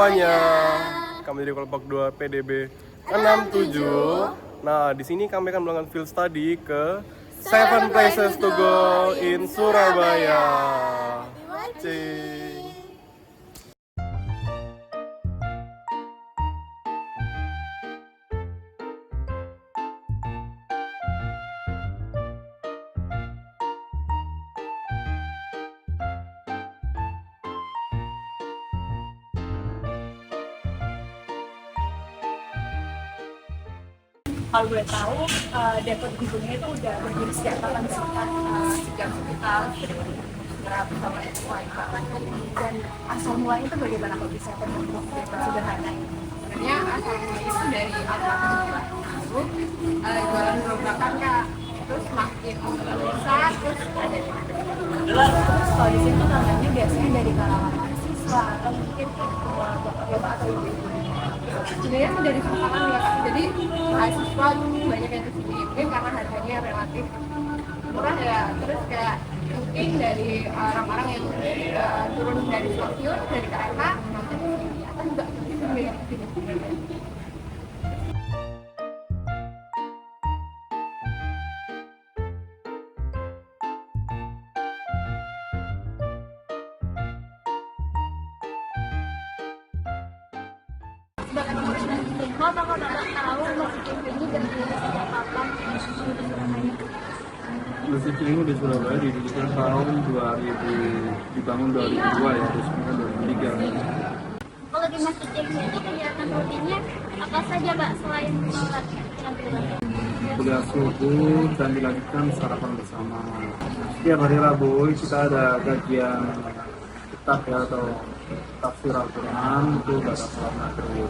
semuanya. Kami dari kelompok 2 PDB 67. Nah, di sini kami akan melakukan field study ke 7 places to go in Surabaya. Watching. Kalau boleh tahu, Depot Gubengnya itu udah berdiri sejak kapan sih? Sejak sekitar bersama dan asal mulanya itu bagaimana kalau bisa terbentuk Depot sederhana ini? Sebenarnya asal mulanya itu dari anak lalu jualan gerobakan Kak, terus makin besar, terus ada Terus kalau di sini tuh tangannya biasanya dari kalangan mahasiswa atau mungkin bapak atau ibu. sebenarnya sih dari sekarang ya Kak, jadi mahasiswa banyak yang kesini mungkin karena harganya relatif murah ya, terus kayak mungkin dari orang-orang yang turun dari stasiun, dari kereta nonton di sini, atau juga mungkin dari sini. Apakah Bapak tahu masjid ini berdiri sejak kapan di Surabaya? Masjid ini di Surabaya didirikan tahun 2000, dibangun 2002 ya, terus kemudian 2003. Kalau di masjid ini kegiatan rutinnya apa saja Pak selain sholat yang berjamaah? Kuliah subuh dan dilanjutkan sarapan bersama. Setiap hari Rabu kita ada kajian kitab ya, atau tafsir Al-Quran itu pada sholat maghrib.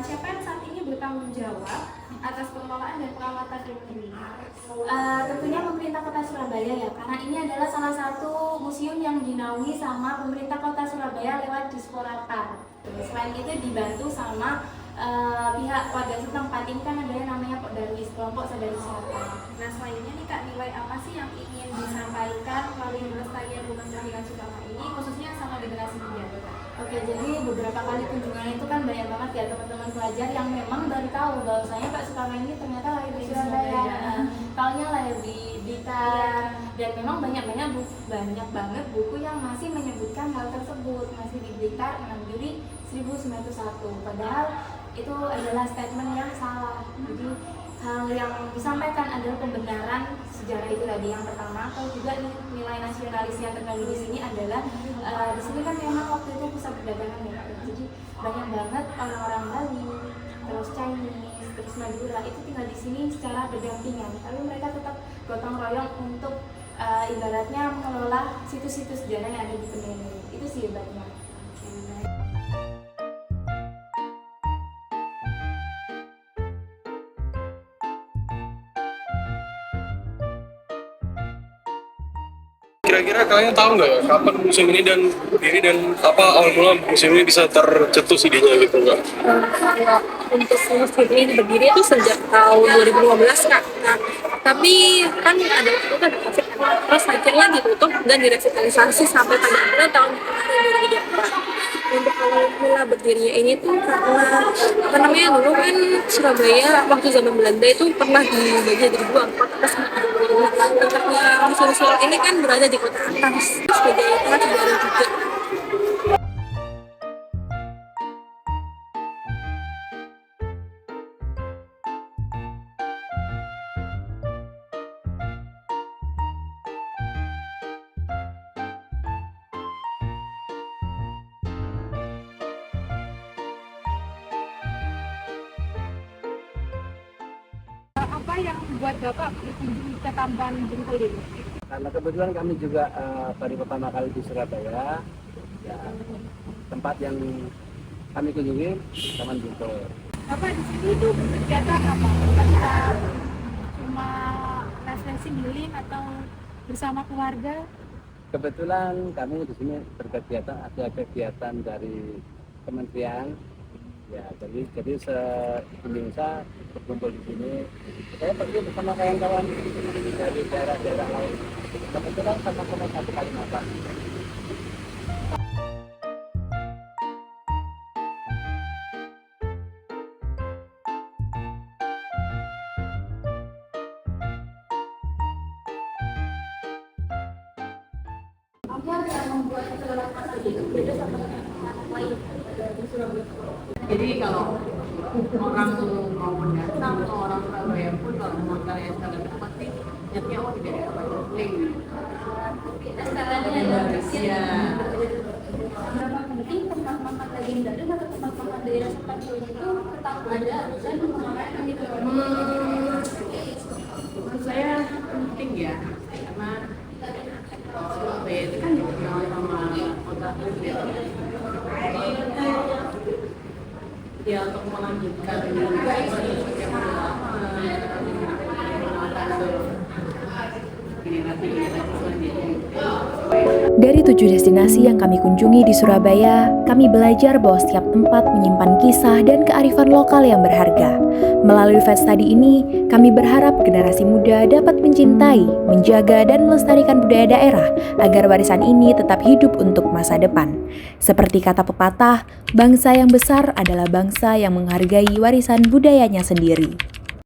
Siapa yang saat ini bertanggung jawab atas pengelolaan dan perawatan Depot ini? Tentunya pemerintah Kota Surabaya ya, karena ini adalah salah satu museum yang dinaungi sama pemerintah Kota Surabaya lewat Disporata. Selain itu dibantu sama pihak warga setempat. Ini kan ada yang namanya Darwis, kelompok sadar wisata. Nah, selanjutnya nih Kak, nilai apa sih yang ingin disampaikan melalui pelestarian rumah kelahiran Sukama ini, khususnya sama generasi muda? Oke, jadi beberapa kali kunjungan itu kan banyak banget ya teman-teman pelajar yang memang baru tahu bahwasanya Pak Sukarno ini ternyata lahir di Surabaya. Taunya lahir di Blitar, dan memang banyak banget buku yang masih menyebutkan hal tersebut, masih di Blitar 6 Juli 1901. Padahal itu adalah statement yang salah. Jadi hal yang disampaikan adalah pembenaran sejarah itu tadi yang pertama. Kalau juga nilai nasionalis yang terkandung di sini adalah di sini kan memang waktu itu pusat perdagangan ya, jadi banyak banget orang-orang Bali, terus Chinese, terus Madura itu tinggal di sini secara berdampingan, tapi mereka tetap gotong royong untuk ibaratnya mengelola situs-situs sejarah yang ada di Pendeni. Itu sih hebatnya. Kira-kira kalian tahu nggak ya kapan museum ini berdiri dan apa awal mula museum ini bisa tercetus idenya gitu nggak? Kalau untuk museum ini berdiri itu sejak tahun 2015 Kak. Nah, tapi kan ada waktu itu ada COVID, terus akhirnya ditutup dan direvitalisasi sampai pada akhirnya tahun 2024. Untuk awal mula berdirinya ini tuh karena apa namanya, dulu kan Surabaya waktu zaman Belanda itu pernah dibagi jadi dua, kota atas sama kota bawah. Tempatnya museum ini kan berada di kota atas sebagai tempat sejarah juga. Apa yang membuat Bapak berkunjung ke Taman Bungkul ini? Karena kebetulan kami juga baru pertama kali di Surabaya, ya, tempat yang kami kunjungi Taman Bungkul. Bapak di sini itu berkegiatan apa? Apakah cuma refreshing healing atau bersama keluarga? kebetulan kami di sini berkegiatan, ada kegiatan dari kementerian. Ya, jadi se-Indonesia berkumpul di sini. Saya pergi bersama kawan-kawan dari daerah-daerah lain. Kebetulan sama-sama satu Kalimantan. Apa yang membuat selera masak itu beda sama anak lain di Surabaya? Jadi kalau orang mau pendatang atau orang Surabaya pun kalau mau karya sekalian itu pasti niatnya oh di daerah Banyuling. Iya. Berapa penting tempat makan legendaris atau tempat makan daerah seperti itu tetap ada dan memakai gitu. Menurut saya penting ya, karena Surabaya itu kan dikenal sama kota kulit. Ya untuk melanjutkan Dari 7 destinasi yang kami kunjungi di Surabaya, kami belajar bahwa setiap tempat menyimpan kisah dan kearifan lokal yang berharga. Melalui Field Study ini, kami berharap generasi muda dapat mencintai, menjaga, dan melestarikan budaya daerah agar warisan ini tetap hidup untuk masa depan. Seperti kata pepatah, bangsa yang besar adalah bangsa yang menghargai warisan budayanya sendiri.